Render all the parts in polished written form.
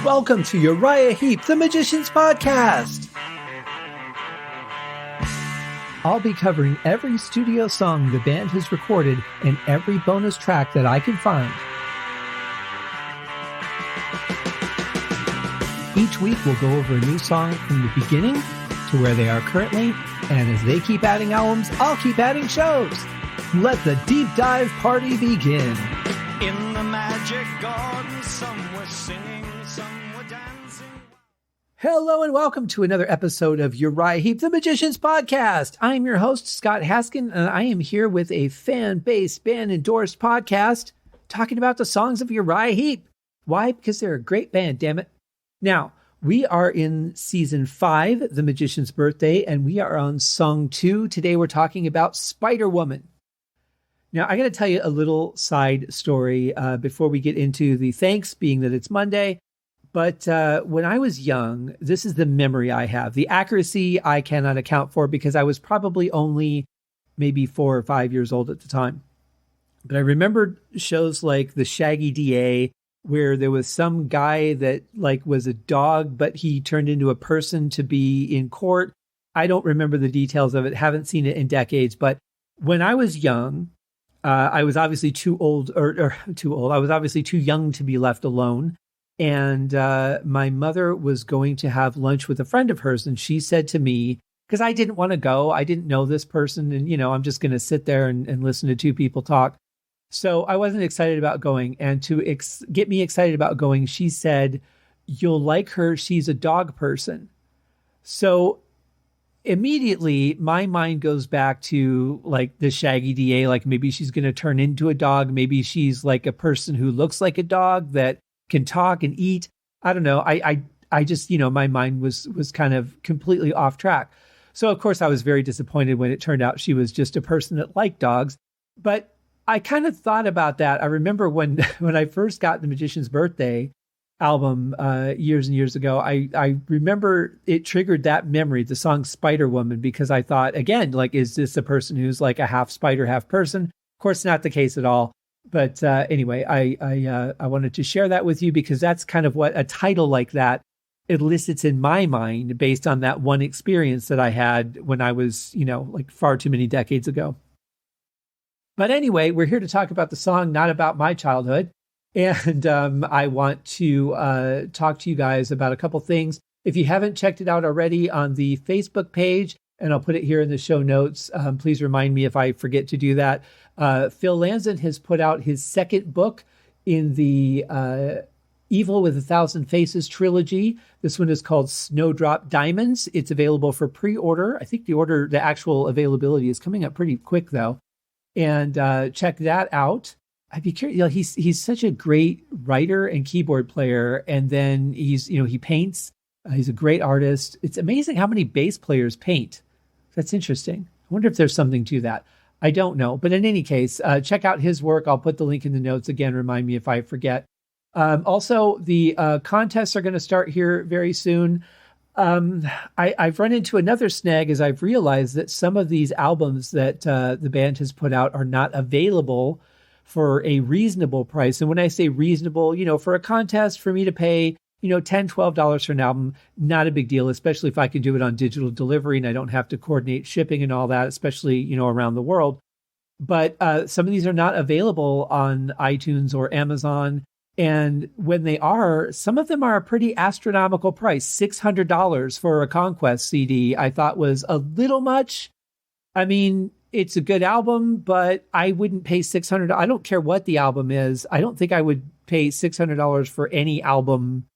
Welcome to Uriah Heep, the Magician's Podcast. I'll be covering every studio song the band has recorded and every bonus track that I can find. Each week we'll go over a new song from the beginning to where they are currently, and as they keep adding albums, I'll keep adding shows. Let the deep dive party begin. In the magic garden, some were singing, some were dancing. Hello and welcome to another episode of Uriah Heep, the Magician's Podcast. I'm your host, Scott Haskin, and I am here with a fan-based, band-endorsed podcast talking about the songs of Uriah Heep. Why? Because they're a great band, damn it. Now, we are in Season 5, The Magician's Birthday, and we are on Song 2. Today we're talking about Spider-Woman. Now, I got to tell you a little side story before we get into the thanks, being that it's Monday. But when I was young, this is the memory I have. The accuracy I cannot account for because I was probably only maybe 4 or 5 years old at the time. But I remember shows like The Shaggy DA, where there was some guy that was a dog, but he turned into a person to be in court. I don't remember the details of it. Haven't seen it in decades. But when I was young, I was obviously too old or too old. I was obviously too young to be left alone. And my mother was going to have lunch with a friend of hers. And she said to me, because I didn't want to go, I didn't know this person. And, I'm just going to sit there and listen to two people talk. So I wasn't excited about going. And to get me excited about going, she said, "You'll like her. She's a dog person." So immediately my mind goes back to the Shaggy DA, maybe she's going to turn into a dog. Maybe she's like a person who looks like a dog that can talk and eat. I don't know. I just, my mind was kind of completely off track. So of course I was very disappointed when it turned out she was just a person that liked dogs. But I kind of thought about that. I remember when I first got the Magician's Birthday album years and years ago, I remember it triggered that memory, the song Spider-Woman, because I thought, again, is this a person who's like a half spider, half person? Of course, not the case at all. But anyway, I wanted to share that with you because that's kind of what a title like that elicits in my mind based on that one experience that I had when I was, far too many decades ago. But anyway, we're here to talk about the song, not about my childhood. And I want to talk to you guys about a couple things. If you haven't checked it out already on the Facebook page, and I'll put it here in the show notes, please remind me if I forget to do that. Phil Lanzon has put out his second book in the Evil with a Thousand Faces trilogy. This one is called Snowdrop Diamonds. It's available for pre-order. I think the actual availability is coming up pretty quick though. And check that out. I'd be curious. He's such a great writer and keyboard player, and then he paints. He's a great artist. It's amazing how many bass players paint. That's interesting. I wonder if there's something to that. I don't know, but in any case, check out his work. I'll put the link in the notes again. Remind me if I forget. Also, the contests are going to start here very soon. I've run into another snag as I've realized that some of these albums that the band has put out are not available for a reasonable price. And when I say reasonable, for a contest, for me to pay, $10, $12 for an album, not a big deal, especially if I can do it on digital delivery and I don't have to coordinate shipping and all that, especially, around the world. But some of these are not available on iTunes or Amazon. And when they are, some of them are a pretty astronomical price. $600 for a Conquest CD, I thought was a little much. I mean, it's a good album, but I wouldn't pay $600. I don't care what the album is. I don't think I would pay $600 for any album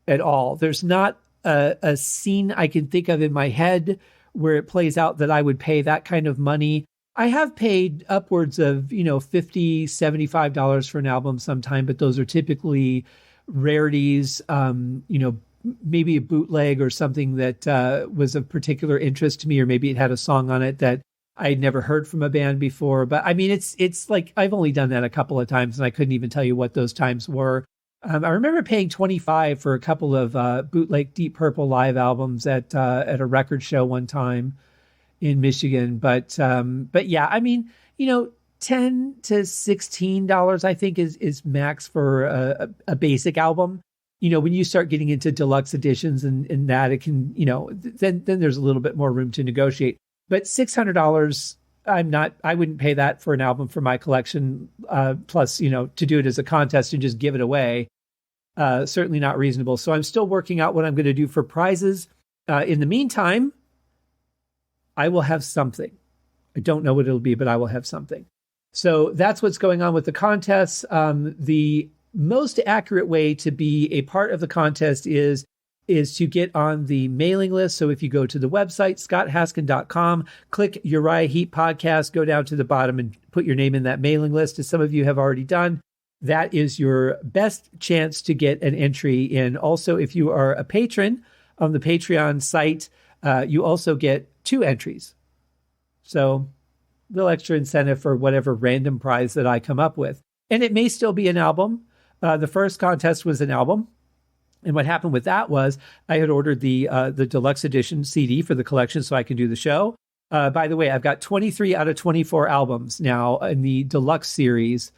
at all. There's not a scene I can think of in my head where it plays out that I would pay that kind of money. I have paid upwards of, $50, $75 for an album sometime, but those are typically rarities, maybe a bootleg or something that was of particular interest to me, or maybe it had a song on it that I had never heard from a band before. But I mean, it's like I've only done that a couple of times and I couldn't even tell you what those times were. I remember paying $25 for a couple of bootleg Deep Purple live albums at a record show one time in Michigan. But yeah, I mean, $10 to $16, I think is max for a basic album. when you start getting into deluxe editions and that, it can, then there's a little bit more room to negotiate. But $600, I wouldn't pay that for an album for my collection. Plus, to do it as a contest and just give it away, certainly not reasonable. So I'm still working out what I'm going to do for prizes. In the meantime, I will have something. I don't know what it'll be, but I will have something. So that's what's going on with the contest. The most accurate way to be a part of the contest is to get on the mailing list. So if you go to the website, scotthaskin.com, click Uriah Heep podcast, go down to the bottom and put your name in that mailing list, as some of you have already done. That is your best chance to get an entry in. Also, if you are a patron on the Patreon site, you also get 2 entries. So a little extra incentive for whatever random prize that I come up with. And it may still be an album. The first contest was an album. And what happened with that was I had ordered the deluxe edition CD for the collection so I can do the show. By the way, I've got 23 out of 24 albums now in the deluxe series.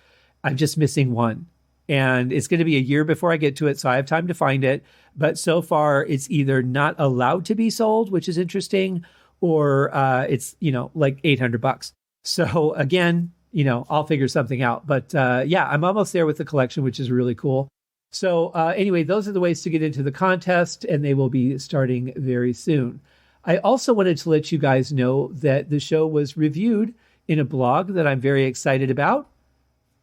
I'm just missing one. And it's going to be a year before I get to it, so I have time to find it. But so far, it's either not allowed to be sold, which is interesting, or it's, like $800. So again, I'll figure something out. But yeah, I'm almost there with the collection, which is really cool. So anyway, those are the ways to get into the contest, and they will be starting very soon. I also wanted to let you guys know that the show was reviewed in a blog that I'm very excited about.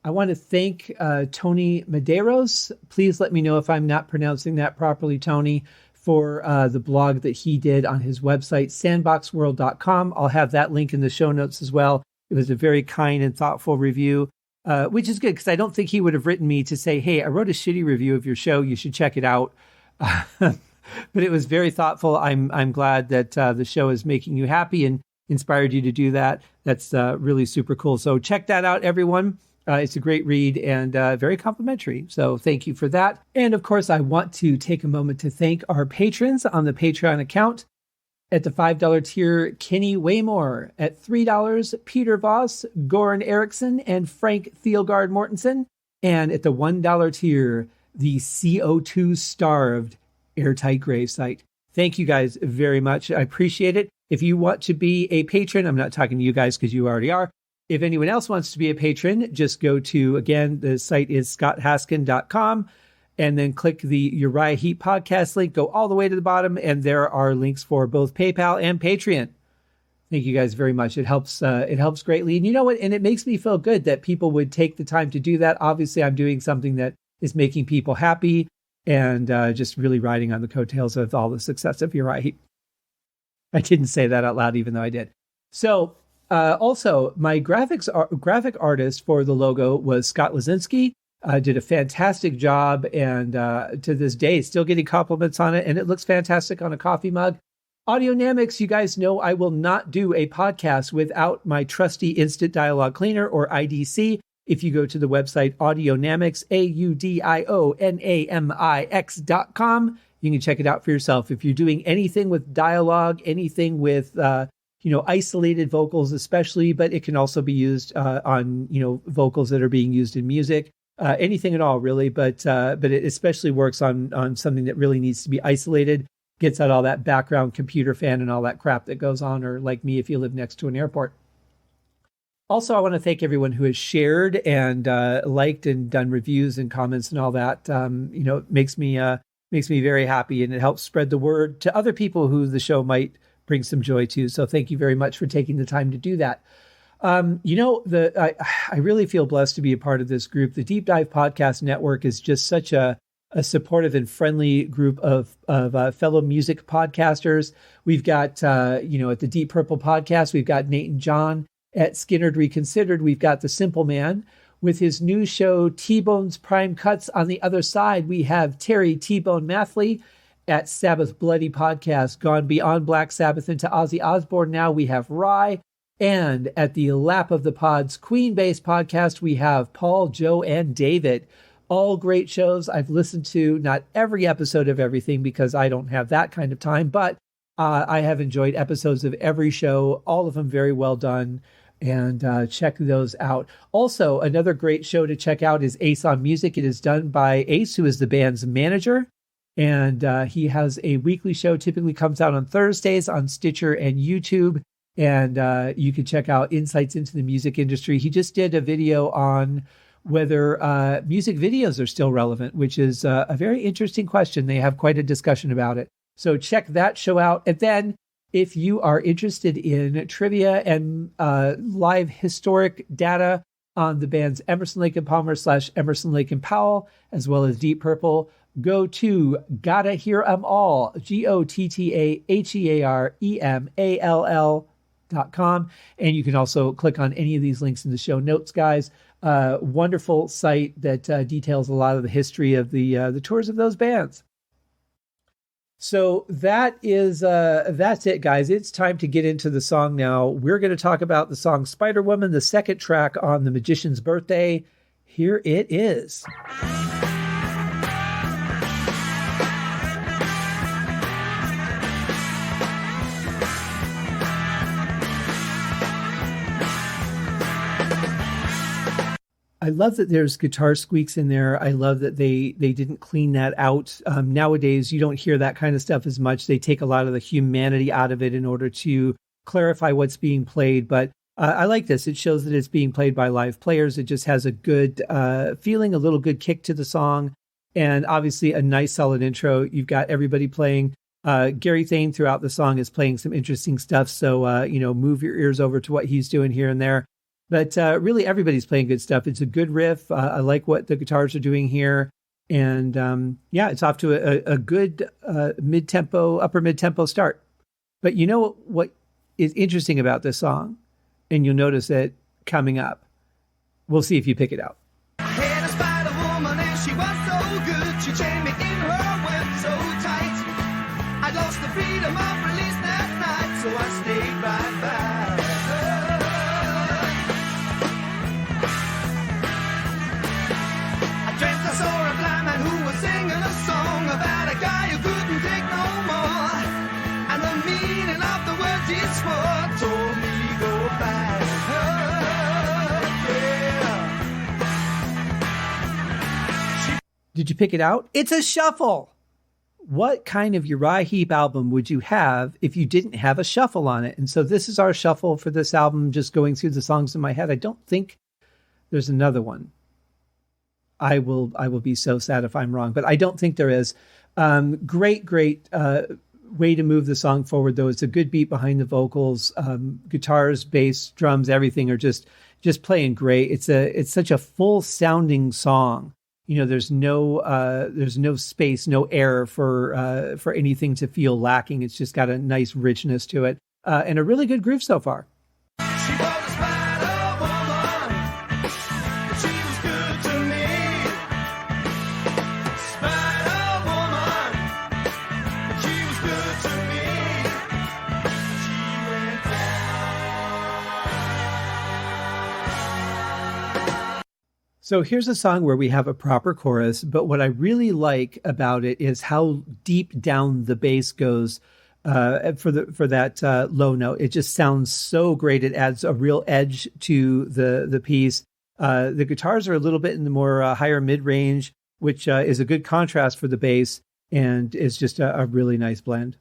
I want to thank Tony Medeiros. Please let me know if I'm not pronouncing that properly, Tony, for the blog that he did on his website, sandboxworld.com. I'll have that link in the show notes as well. It was a very kind and thoughtful review. Which is good, because I don't think he would have written me to say, hey, I wrote a shitty review of your show. You should check it out. But it was very thoughtful. I'm glad that the show is making you happy and inspired you to do that. That's really super cool. So check that out, everyone. It's a great read and very complimentary. So thank you for that. And of course, I want to take a moment to thank our patrons on the Patreon account. At the $5 tier, Kenny Waymore. At $3, Peter Voss, Goran Eriksson, and Frank Thielgard Mortensen. And at the $1 tier, the CO2-starved Airtight Gravesite. Thank you guys very much. I appreciate it. If you want to be a patron, I'm not talking to you guys because you already are. If anyone else wants to be a patron, just go to, again, the site is scotthaskin.com. And then click the Uriah Heep podcast link, go all the way to the bottom, and there are links for both PayPal and Patreon. Thank you guys very much. It helps greatly. And you know what? And it makes me feel good that people would take the time to do that. Obviously, I'm doing something that is making people happy and just really riding on the coattails of all the success of Uriah Heep. I didn't say that out loud, even though I did. So also, my graphic artist for the logo was Scott Lazinski. Did a fantastic job, and to this day, still getting compliments on it, and it looks fantastic on a coffee mug. Audionamics, you guys know I will not do a podcast without my trusty Instant Dialogue Cleaner, or IDC. If you go to the website Audionamics, AUDIONAMIX.com, you can check it out for yourself. If you're doing anything with dialogue, anything with isolated vocals especially, but it can also be used on vocals that are being used in music. Anything at all, really, but it especially works on something that really needs to be isolated, gets out all that background computer fan and all that crap that goes on, or like me if you live next to an airport. Also, I want to thank everyone who has shared and liked and done reviews and comments and all that. It makes me very happy, and it helps spread the word to other people who the show might bring some joy to. So thank you very much for taking the time to do that. I really feel blessed to be a part of this group. The Deep Dive Podcast Network is just such a supportive and friendly group of fellow music podcasters. We've got, at the Deep Purple Podcast, we've got Nate and John. At Skinnerd Reconsidered, we've got The Simple Man. With his new show, T-Bone's Prime Cuts on the other side, we have Terry T-Bone Mathley. At Sabbath Bloody Podcast, gone beyond Black Sabbath into Ozzy Osbourne. Now we have Rye. And at the Lap of the Pods Queen Base Podcast, we have Paul, Joe, and David. All great shows. I've listened to not every episode of everything because I don't have that kind of time, but I have enjoyed episodes of every show, all of them very well done. and check those out. Also, another great show to check out is Ace on Music. It is done by Ace, who is the band's manager, and he has a weekly show, typically comes out on Thursdays on Stitcher and YouTube, and you can check out insights into the music industry. He just did a video on whether music videos are still relevant, which is a very interesting question. They have quite a discussion about it. So check that show out. And then if you are interested in trivia and live historic data on the bands Emerson, Lake and Palmer / Emerson, Lake and Powell, as well as Deep Purple, go to Gotta Hear 'Em All, GOTTAHEAREMALL.com. And you can also click on any of these links in the show notes, guys. Wonderful site that details a lot of the history of the tours of those bands. So that's it, guys. It's time to get into the song now. We're going to talk about the song Spider Woman, the second track on The Magician's Birthday. Here it is. I love that there's guitar squeaks in there. I love that they didn't clean that out. Nowadays, you don't hear that kind of stuff as much. They take a lot of the humanity out of it in order to clarify what's being played. But I like this. It shows that it's being played by live players. It just has a good feeling, a little good kick to the song, and obviously a nice solid intro. You've got everybody playing. Gary Thain throughout the song is playing some interesting stuff. So, move your ears over to what he's doing here and there. But really, everybody's playing good stuff. It's a good riff. I like what the guitars are doing here. And it's off to a good upper mid-tempo start. But you know what is interesting about this song? And you'll notice it coming up. We'll see if you pick it out. I had a spider woman and she was so good. She chained me in her web so tight. I lost the freedom of release that night, so I stayed right by. About a guy who couldn't take no more, and the meaning of the words he swore told me go back. Did you pick it out? It's a shuffle. What kind of Uriah Heep album would you have if you didn't have a shuffle on it? And so this is our shuffle for this album, just going through the songs in my head. I don't think there's another one. I will be so sad if I'm wrong, but I don't think there is. Great way to move the song forward, though. It's a good beat behind the vocals. Guitars, bass, drums, everything are just playing great. It's such a full sounding song. There's no space, no air for anything to feel lacking. It's just got a nice richness to it, and a really good groove so far. So here's a song where we have a proper chorus, but what I really like about it is how deep down the bass goes for that low note. It just sounds so great. It adds a real edge to the piece. The guitars are a little bit in the more higher mid-range, which is a good contrast for the bass, and is just a really nice blend.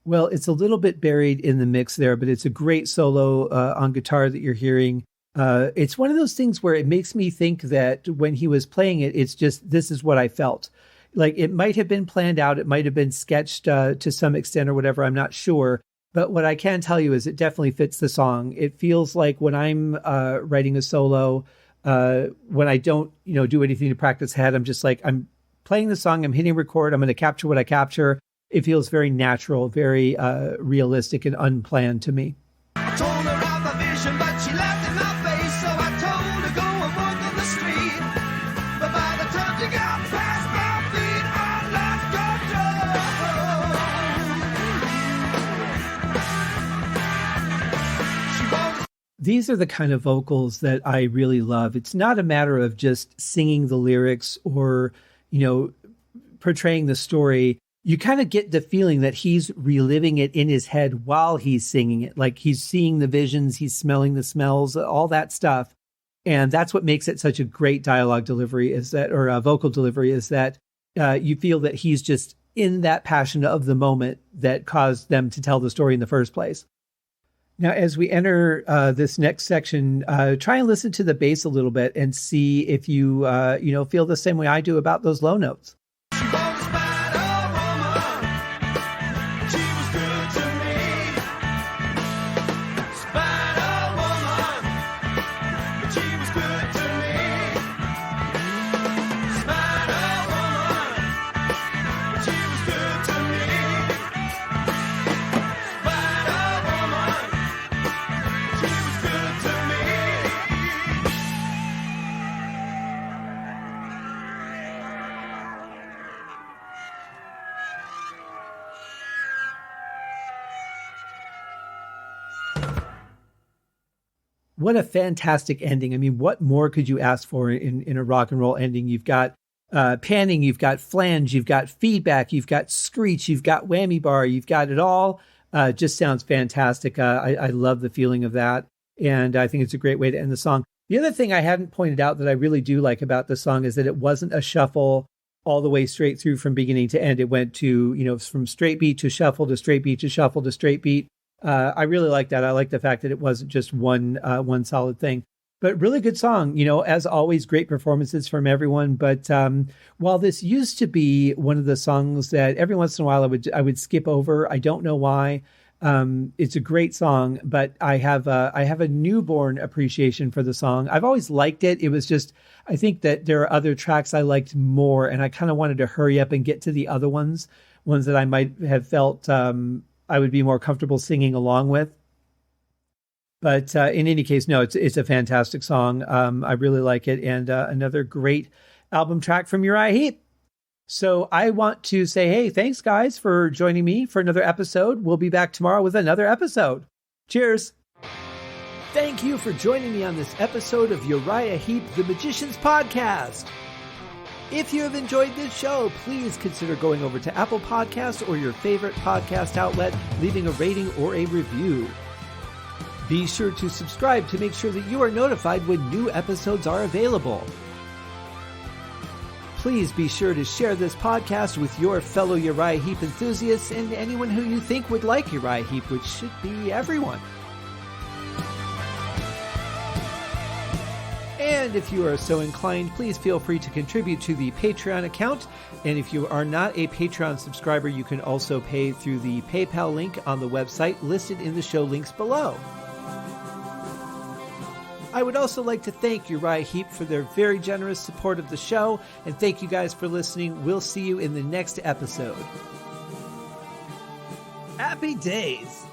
Well, it's a little bit buried in the mix there, but it's a great solo on guitar that you're hearing. It's one of those things where it makes me think that when he was playing it, it's just, this is what I felt. Like it might have been planned out. It might have been sketched to some extent or whatever. I'm not sure. But what I can tell you is it definitely fits the song. It feels like when I'm writing a solo, when I don't, do anything to practice head, I'm just like, I'm playing the song, I'm hitting record, I'm going to capture what I capture. It feels very natural, very realistic and unplanned to me. I told her of the vision, but she laughed in my face, so I told These are the kind of vocals that I really love. It's not a matter of just singing the lyrics or, portraying the story. You kind of get the feeling that he's reliving it in his head while he's singing it. Like he's seeing the visions, he's smelling the smells, all that stuff. And that's what makes it such a great dialogue delivery or a vocal delivery is that you feel that he's just in that passion of the moment that caused them to tell the story in the first place. Now, as we enter this next section, try and listen to the bass a little bit and see if you, feel the same way I do about those low notes. What a fantastic ending. I mean, what more could you ask for in a rock and roll ending? You've got panning, you've got flange, you've got feedback, you've got screech, you've got whammy bar, you've got it all. Just sounds fantastic. I love the feeling of that. And I think it's a great way to end the song. The other thing I hadn't pointed out that I really do like about the song is that it wasn't a shuffle all the way straight through from beginning to end. It went to, from straight beat to shuffle to straight beat to shuffle to straight beat. I really like that. I like the fact that it wasn't just one solid thing, but really good song. As always, great performances from everyone. But while this used to be one of the songs that every once in a while I would skip over, I don't know why. It's a great song, but I have a newborn appreciation for the song. I've always liked it. It was just, I think that there are other tracks I liked more, and I kind of wanted to hurry up and get to the other ones that I might have felt I would be more comfortable singing along with. But in any case, no, it's a fantastic song. I really like it. And another great album track from Uriah Heep. So I want to say, hey, thanks guys for joining me for another episode. We'll be back tomorrow with another episode. Cheers. Thank you for joining me on this episode of Uriah Heep, the Magician's Podcast. If you have enjoyed this show, please consider going over to Apple Podcasts or your favorite podcast outlet, leaving a rating or a review. Be sure to subscribe to make sure that you are notified when new episodes are available. Please be sure to share this podcast with your fellow Uriah Heep enthusiasts and anyone who you think would like Uriah Heep, which should be everyone. And if you are so inclined, please feel free to contribute to the Patreon account. And if you are not a Patreon subscriber, you can also pay through the PayPal link on the website listed in the show links below. I would also like to thank Uriah Heep for their very generous support of the show. And thank you guys for listening. We'll see you in the next episode. Happy days!